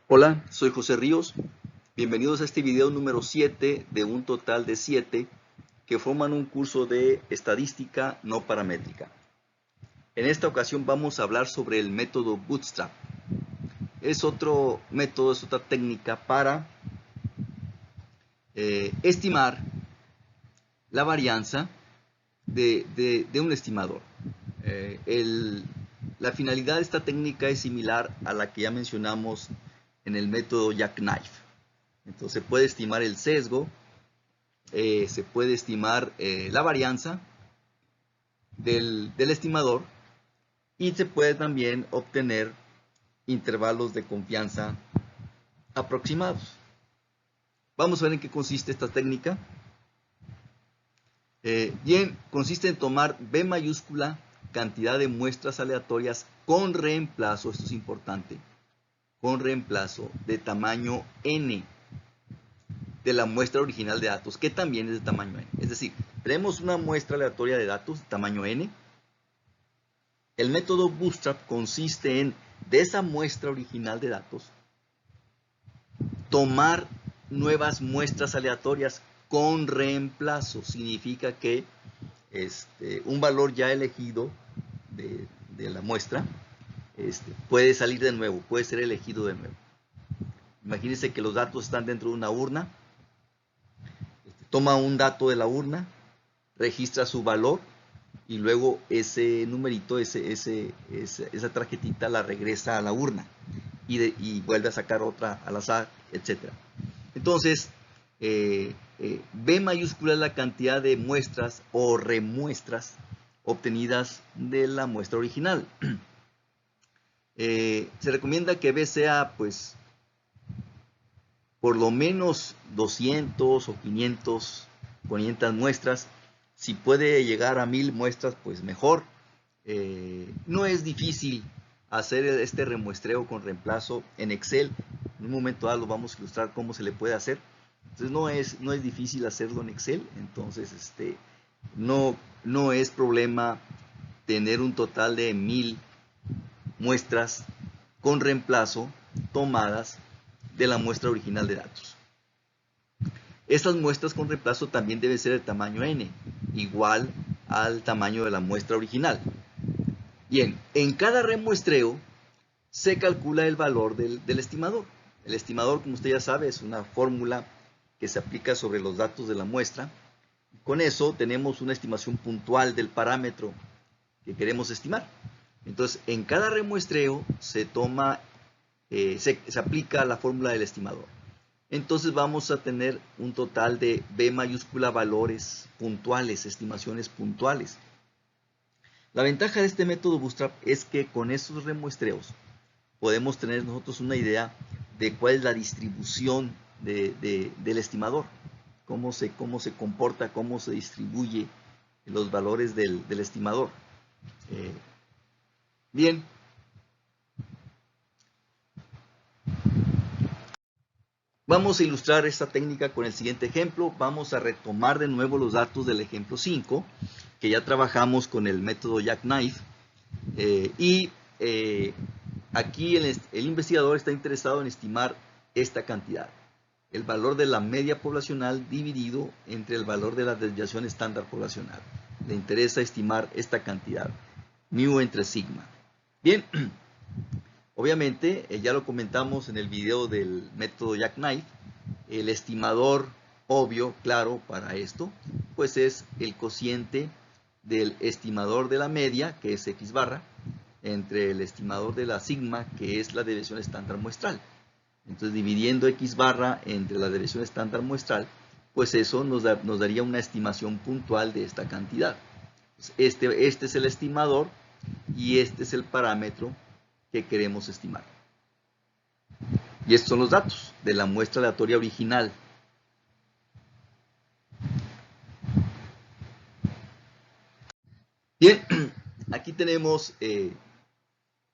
Hola, soy José Ríos. Bienvenidos a este video número 7 de un total de 7 que forman un curso de estadística no paramétrica. En esta ocasión vamos a hablar sobre el método Bootstrap. Es otro método, es otra técnica para estimar la varianza de un estimador. La finalidad de esta técnica es similar a la que ya mencionamos en el método Jackknife. Entonces se puede estimar el sesgo, se puede estimar la varianza del estimador y se puede también obtener intervalos de confianza aproximados. Vamos a ver en qué consiste esta técnica. Bien, consiste en tomar B mayúscula cantidad de muestras aleatorias con reemplazo, esto es importante, con reemplazo de tamaño n de la muestra original de datos, que también es de tamaño n. Es decir, tenemos una muestra aleatoria de datos de tamaño n. El método Bootstrap consiste en, de esa muestra original de datos, tomar nuevas muestras aleatorias con reemplazo. Significa que un valor ya elegido de la muestra puede salir de nuevo, puede ser elegido de nuevo. Imagínense que los datos están dentro de una urna. Toma un dato de la urna, registra su valor y luego ese numerito, esa tarjetita la regresa a la urna y vuelve a sacar otra al azar, etc. Entonces, B mayúscula es la cantidad de muestras o remuestras obtenidas de la muestra original. Se recomienda que B sea, pues, por lo menos 200 o 500 muestras. Si puede llegar a 1000 muestras, pues mejor. No es difícil hacer este remuestreo con reemplazo en Excel. En un momento dado lo vamos a ilustrar cómo se le puede hacer. Entonces no es difícil hacerlo en Excel. Entonces no es problema tener un total de 1000 muestras con reemplazo tomadas de la muestra original de datos. Estas muestras con reemplazo también deben ser de tamaño n, igual al tamaño de la muestra original. Bien, en cada remuestreo se calcula el valor del estimador. El estimador, como usted ya sabe, es una fórmula que se aplica sobre los datos de la muestra. Con eso tenemos una estimación puntual del parámetro que queremos estimar. Entonces, en cada remuestreo se aplica la fórmula del estimador. Entonces vamos a tener un total de B mayúscula valores puntuales, estimaciones puntuales. La ventaja de este método Bootstrap es que con estos remuestreos podemos tener nosotros una idea de cuál es la distribución del estimador, cómo se comporta, cómo se distribuye los valores del estimador. Bien. Vamos a ilustrar esta técnica con el siguiente ejemplo. Vamos a retomar de nuevo los datos del ejemplo 5, que ya trabajamos con el método Jackknife. Aquí el investigador está interesado en estimar esta cantidad. El valor de la media poblacional dividido entre el valor de la desviación estándar poblacional. Le interesa estimar esta cantidad, mu entre sigma. Bien. Obviamente, ya lo comentamos en el video del método Jackknife, el estimador obvio, claro, para esto, pues es el cociente del estimador de la media, que es X barra, entre el estimador de la sigma, que es la desviación estándar muestral. Entonces, dividiendo X barra entre la desviación estándar muestral, pues eso nos daría una estimación puntual de esta cantidad. Este es el estimador y este es el parámetro que queremos estimar. Y estos son los datos de la muestra aleatoria original. Bien, aquí tenemos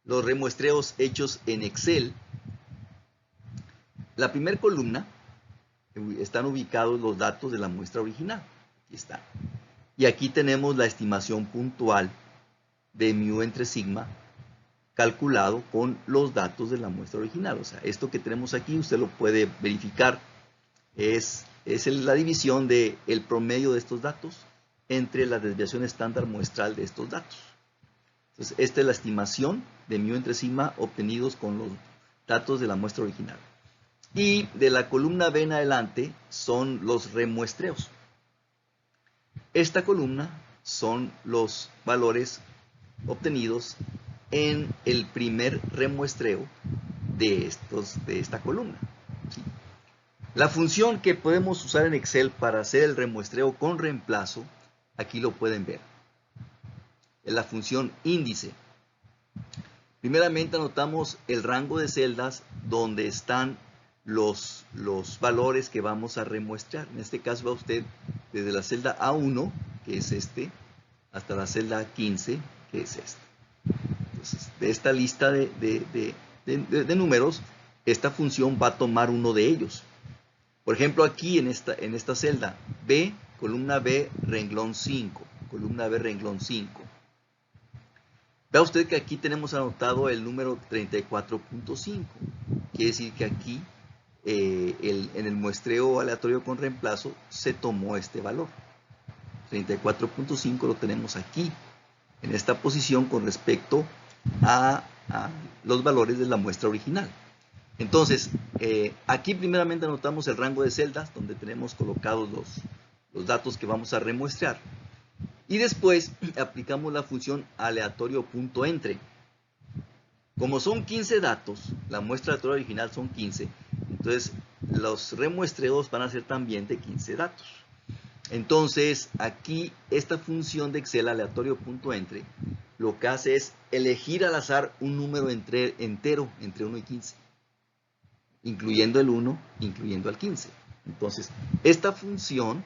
los remuestreos hechos en Excel. La primera columna están ubicados los datos de la muestra original. Aquí están. Y aquí tenemos la estimación puntual de mu entre sigma calculado con los datos de la muestra original. O sea, esto que tenemos aquí, usted lo puede verificar, es la división del promedio de estos datos entre la desviación estándar muestral de estos datos. Entonces, esta es la estimación de mu entre sigma obtenidos con los datos de la muestra original. Y de la columna B en adelante son los remuestreos. Esta columna son los valores obtenidos en el primer remuestreo de esta columna. ¿Sí? La función que podemos usar en Excel para hacer el remuestreo con reemplazo, aquí lo pueden ver. Es la función índice. Primeramente anotamos el rango de celdas donde están los valores que vamos a remuestrar. En este caso va usted desde la celda A1, que es este, hasta la celda 15, que es este. Entonces, de esta lista de números, esta función va a tomar uno de ellos. Por ejemplo, aquí en esta celda B, columna B, renglón 5. Columna B, renglón 5. Vea usted que aquí tenemos anotado el número 34.5. Quiere decir que aquí, en el muestreo aleatorio con reemplazo, se tomó este valor. 34.5 lo tenemos aquí, en esta posición con respecto a los valores de la muestra original. Entonces, aquí primeramente anotamos el rango de celdas donde tenemos colocados los datos que vamos a remuestrar. Y después aplicamos la función aleatorio.entre. Como son 15 datos, la muestra aleatoria original son 15, entonces los remuestreos van a ser también de 15 datos. Entonces, aquí esta función de Excel aleatorio.entre lo que hace es elegir al azar un número entero entre 1 y 15, incluyendo el 1, incluyendo el 15. Entonces, esta función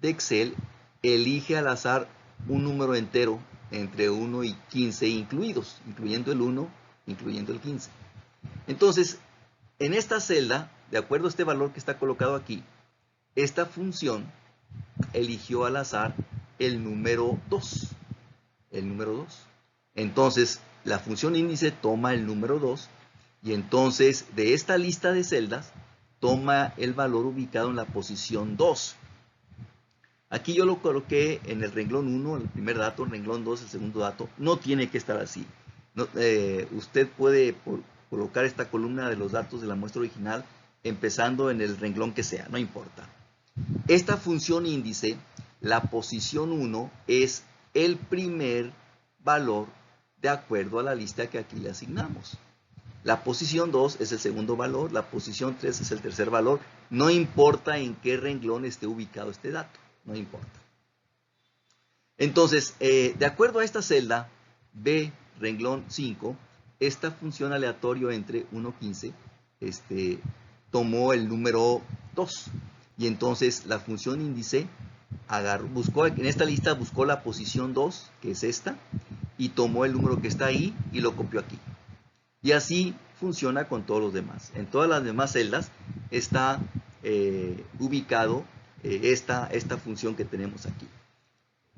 de Excel elige al azar un número entero entre 1 y 15 incluidos, incluyendo el 1, incluyendo el 15. Entonces, en esta celda, de acuerdo a este valor que está colocado aquí, esta función eligió al azar el número 2. El número 2. Entonces, la función índice toma el número 2 y entonces de esta lista de celdas toma el valor ubicado en la posición 2. Aquí yo lo coloqué en el renglón 1, el primer dato, el renglón 2, el segundo dato. No tiene que estar así. No, usted puede colocar esta columna de los datos de la muestra original empezando en el renglón que sea, no importa. Esta función índice, la posición 1 es el primer valor de acuerdo a la lista que aquí le asignamos. La posición 2 es el segundo valor, la posición 3 es el tercer valor. No importa en qué renglón esté ubicado este dato, no importa. Entonces, de acuerdo a esta celda, B, renglón 5, esta función aleatorio entre 1 y 15 tomó el número 2. Y entonces la función índice buscó en esta lista, buscó la posición 2, que es esta, y tomó el número que está ahí y lo copió aquí. Y así funciona con todos los demás. En todas las demás celdas está ubicado esta esta función que tenemos aquí.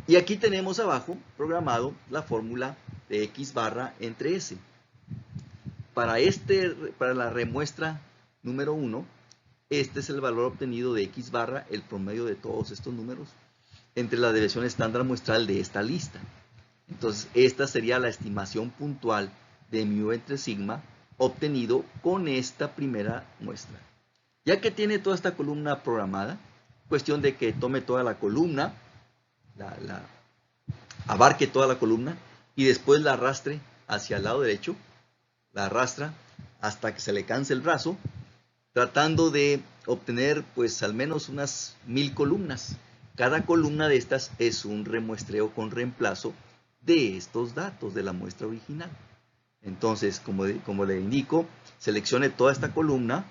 Y aquí tenemos abajo programado la fórmula de x barra entre s. Para la remuestra número 1, este es el valor obtenido de x barra, el promedio de todos estos números, entre la desviación estándar muestral de esta lista. Entonces, esta sería la estimación puntual de mu entre sigma obtenido con esta primera muestra. Ya que tiene toda esta columna programada, cuestión de que tome toda la columna, abarque toda la columna y después la arrastre hacia el lado derecho, la arrastra hasta que se le canse el brazo, tratando de obtener pues al menos unas 1000 columnas. Cada columna de estas es un remuestreo con reemplazo de estos datos de la muestra original. Entonces, como le indico, seleccione toda esta columna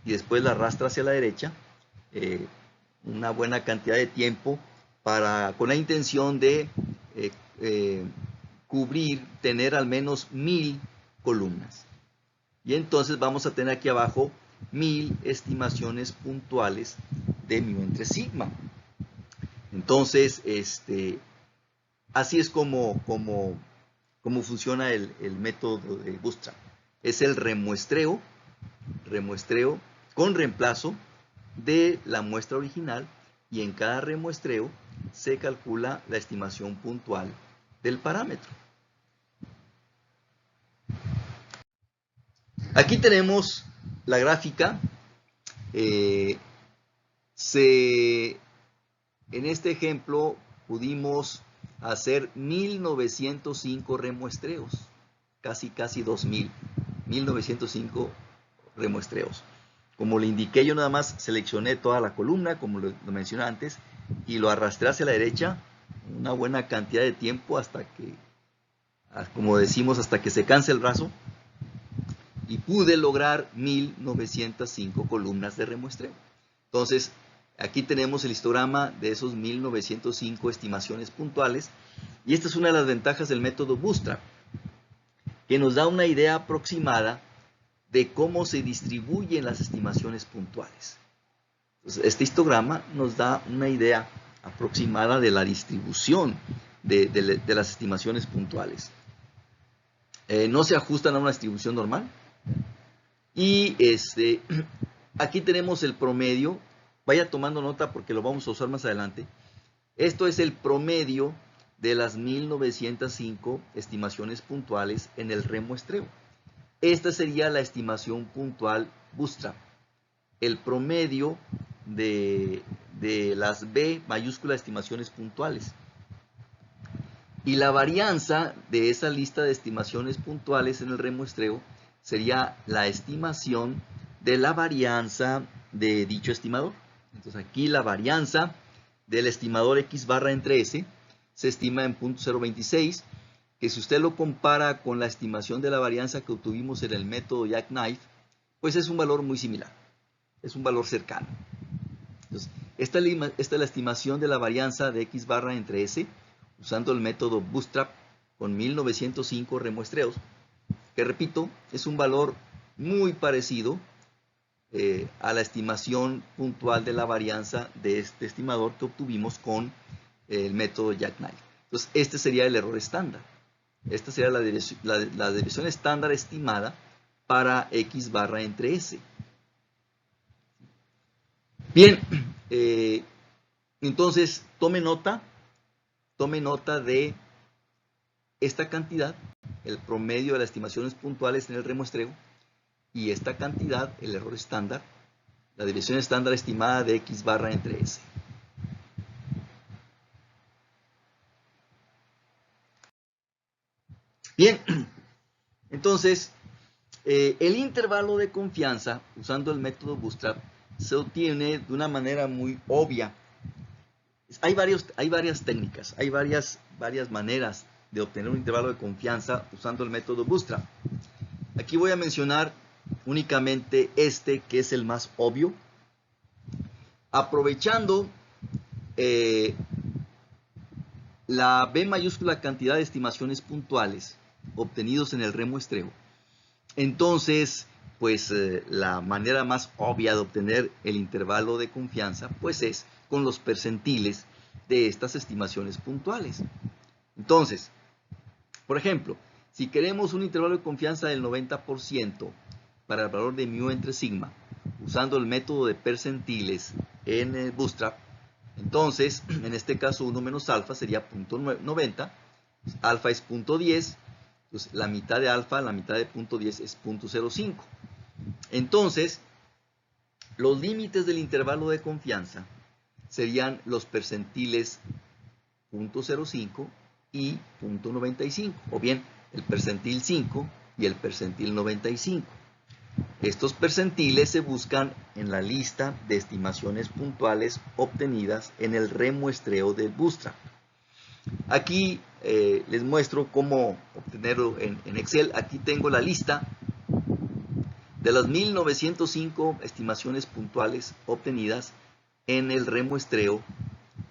y después la arrastra hacia la derecha, una buena cantidad de tiempo con la intención de tener al menos 1000 columnas. Y entonces vamos a tener aquí abajo 1000 estimaciones puntuales de mu entre sigma. Entonces, así es como cómo funciona el método de Bootstrap. Es el remuestreo con reemplazo de la muestra original, y en cada remuestreo se calcula la estimación puntual del parámetro. Aquí tenemos la gráfica. En este ejemplo pudimos hacer 1905 remuestreos, casi 2000, 1905 remuestreos. Como le indiqué, yo nada más seleccioné toda la columna, como lo mencioné antes, y lo arrastré hacia la derecha una buena cantidad de tiempo hasta que, como decimos, hasta que se canse el brazo, y pude lograr 1905 columnas de remuestreo. Entonces, aquí tenemos el histograma de esos 1905 estimaciones puntuales, y esta es una de las ventajas del método Bootstrap, que nos da una idea aproximada de cómo se distribuyen las estimaciones puntuales. Entonces, este histograma nos da una idea aproximada de la distribución de las estimaciones puntuales. No se ajustan a una distribución normal. Y aquí tenemos el promedio. Vaya tomando nota porque lo vamos a usar más adelante. Esto es el promedio de las 1905 estimaciones puntuales en el remuestreo. Esta sería la estimación puntual Bootstrap. El promedio de las B mayúscula estimaciones puntuales. Y la varianza de esa lista de estimaciones puntuales en el remuestreo sería la estimación de la varianza de dicho estimador. Entonces aquí la varianza del estimador X barra entre S se estima en 0.026, que si usted lo compara con la estimación de la varianza que obtuvimos en el método Jackknife, pues es un valor muy similar, es un valor cercano. Entonces, esta es la estimación de la varianza de X barra entre S, usando el método Bootstrap con 1905 remuestreos, que repito, es un valor muy parecido a la estimación puntual de la varianza de este estimador que obtuvimos con el método Jackknife. Entonces, este sería el error estándar. Esta sería la desviación estándar estimada para X barra entre S. Bien, entonces tome nota de esta cantidad, el promedio de las estimaciones puntuales en el remuestreo, y esta cantidad, el error estándar, la desviación estándar estimada de X barra entre S. Bien, entonces, el intervalo de confianza, usando el método Bootstrap, se obtiene de una manera muy obvia. Hay varias técnicas, hay varias maneras de obtener un intervalo de confianza usando el método Bootstrap. Aquí voy a mencionar únicamente este, que es el más obvio. Aprovechando la B mayúscula cantidad de estimaciones puntuales obtenidos en el remuestreo, entonces, pues la manera más obvia de obtener el intervalo de confianza, pues es con los percentiles de estas estimaciones puntuales. Entonces, por ejemplo, si queremos un intervalo de confianza del 90% para el valor de mu entre sigma, usando el método de percentiles en el Bootstrap, entonces, en este caso 1 menos alfa sería 0.90, alfa es 0.10, entonces la mitad de alfa, la mitad de 0.10 es 0.05. Entonces, los límites del intervalo de confianza serían los percentiles 0.05 y 0.95, o bien el percentil 5 y el percentil 95. Estos percentiles se buscan en la lista de estimaciones puntuales obtenidas en el remuestreo del Bootstrap. Aquí les muestro cómo obtenerlo en Excel. Aquí tengo la lista de las 1905 estimaciones puntuales obtenidas en el remuestreo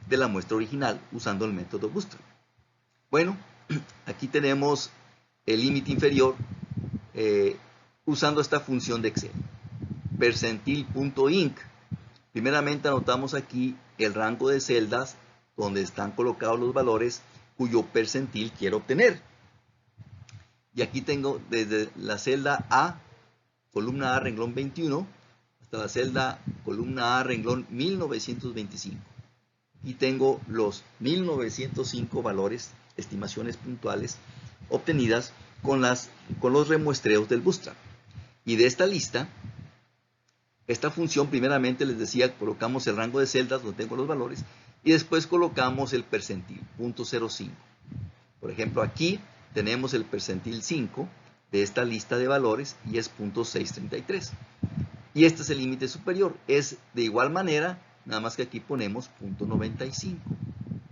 de la muestra original usando el método Bootstrap. Bueno, aquí tenemos el límite inferior usando esta función de Excel, percentil.inc. Primeramente anotamos aquí el rango de celdas donde están colocados los valores cuyo percentil quiero obtener. Y aquí tengo desde la celda A, columna A, renglón 21, hasta la celda columna A, renglón 1925. Y tengo los 1905 valores, estimaciones puntuales, obtenidas con los remuestreos del Bootstrap. Y de esta lista, esta función, primeramente les decía, colocamos el rango de celdas donde tengo los valores, y después colocamos el percentil, 0.05. Por ejemplo, aquí tenemos el percentil 5 de esta lista de valores y es 0.633. Y este es el límite superior. Es de igual manera, nada más que aquí ponemos 0.95.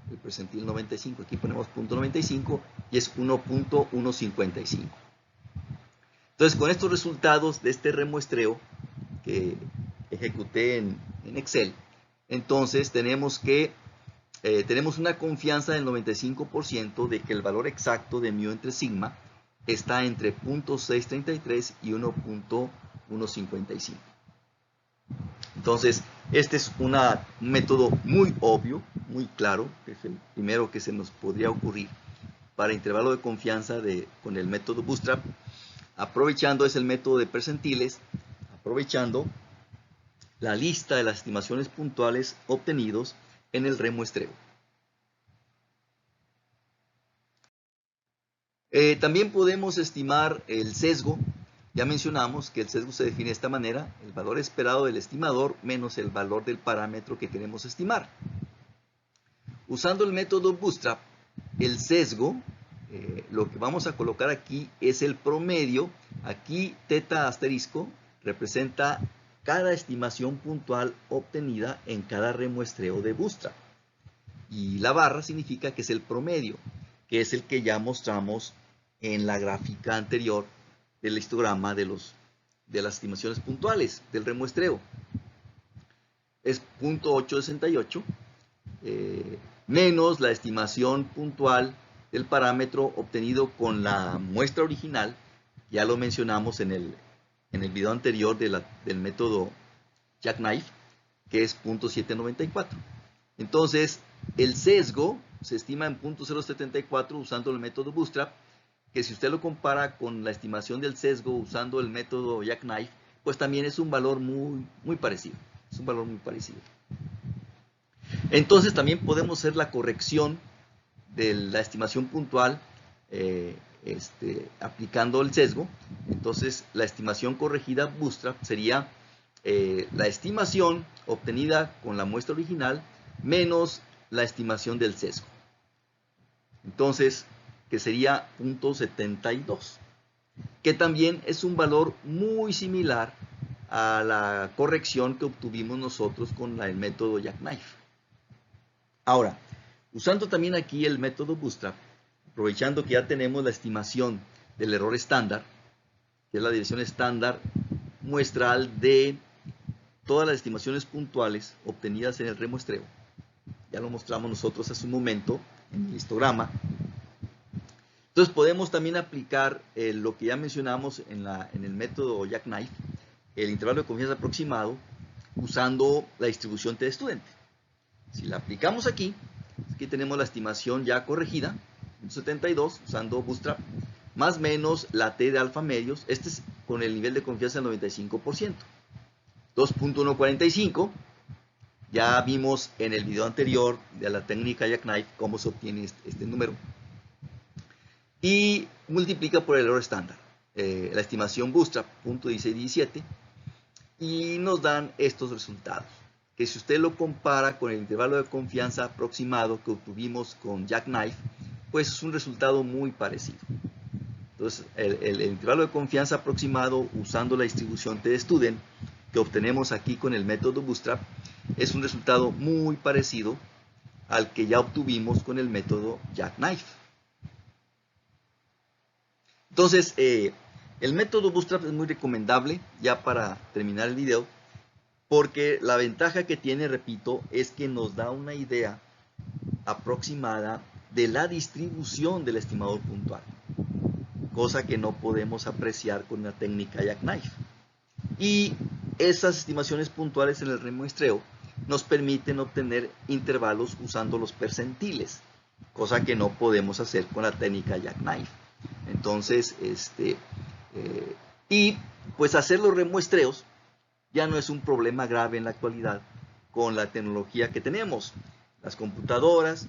El percentil 95, aquí ponemos 0.95 y es 1.155. Entonces, con estos resultados de este remuestreo que ejecuté en Excel, entonces tenemos una confianza del 95% de que el valor exacto de mu entre sigma está entre 0.633 y 1.155. Entonces, este es un método muy obvio, muy claro, que es el primero que se nos podría ocurrir para intervalo de confianza con el método Bootstrap. Aprovechando es el método de percentiles, aprovechando la lista de las estimaciones puntuales obtenidos en el remuestreo. También podemos estimar el sesgo. Ya mencionamos que el sesgo se define de esta manera: el valor esperado del estimador menos el valor del parámetro que queremos estimar. Usando el método Bootstrap, el sesgo, lo que vamos a colocar aquí es el promedio. Aquí teta asterisco representa cada estimación puntual obtenida en cada remuestreo de Bootstrap. Y la barra significa que es el promedio, que es el que ya mostramos en la gráfica anterior del histograma de las estimaciones puntuales del remuestreo. Es 0.868 menos la estimación puntual del parámetro obtenido con la muestra original. Ya lo mencionamos en el video anterior del método Jackknife, que es 0.794. Entonces, el sesgo se estima en 0.074 usando el método Bootstrap, que si usted lo compara con la estimación del sesgo usando el método Jackknife, pues también es un valor muy parecido. Es un valor muy parecido. Entonces también podemos hacer la corrección de la estimación puntual aplicando el sesgo. Entonces la estimación corregida Bootstrap sería la estimación obtenida con la muestra original menos la estimación del sesgo. Entonces, que sería 0.72, que también es un valor muy similar a la corrección que obtuvimos nosotros con el método Jackknife. Ahora, usando también aquí el método Bootstrap, aprovechando que ya tenemos la estimación del error estándar, que es la desviación estándar muestral de todas las estimaciones puntuales obtenidas en el remuestreo. Ya lo mostramos nosotros hace un momento en el histograma. Entonces podemos también aplicar lo que ya mencionamos en el método Jackknife, el intervalo de confianza aproximado, usando la distribución t-student. Si la aplicamos aquí tenemos la estimación ya corregida, 72, usando Bootstrap, más menos la t de alfa medios. Este es con el nivel de confianza del 95%. 2.145, ya vimos en el video anterior de la técnica Jackknife cómo se obtiene este número. Y multiplica por el error estándar, la estimación Bootstrap, 0.1617, y nos dan estos resultados, que si usted lo compara con el intervalo de confianza aproximado que obtuvimos con Jackknife, pues es un resultado muy parecido. Entonces, el intervalo de confianza aproximado usando la distribución t-student que obtenemos aquí con el método Bootstrap es un resultado muy parecido al que ya obtuvimos con el método Jackknife. Entonces, el método Bootstrap es muy recomendable, ya para terminar el video, porque la ventaja que tiene, repito, es que nos da una idea aproximada de la distribución del estimador puntual, cosa que no podemos apreciar con la técnica Jackknife. Y esas estimaciones puntuales en el remuestreo nos permiten obtener intervalos usando los percentiles, cosa que no podemos hacer con la técnica Jackknife. Entonces, y pues hacer los remuestreos ya no es un problema grave en la actualidad con la tecnología que tenemos. Las computadoras,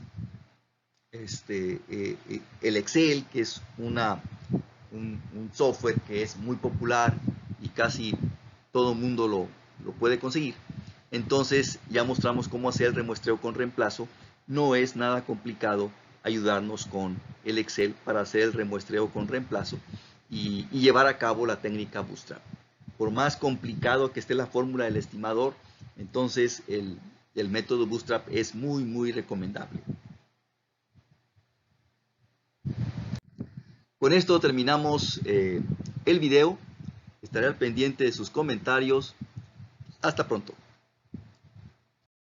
el Excel, que es un software que es muy popular y casi todo el mundo lo puede conseguir. Entonces ya mostramos cómo hacer el remuestreo con reemplazo. No es nada complicado ayudarnos con el Excel para hacer el remuestreo con reemplazo y llevar a cabo la técnica Bootstrap. Por más complicado que esté la fórmula del estimador, entonces el método Bootstrap es muy recomendable. Con esto terminamos el video. Estaré al pendiente de sus comentarios. Hasta pronto.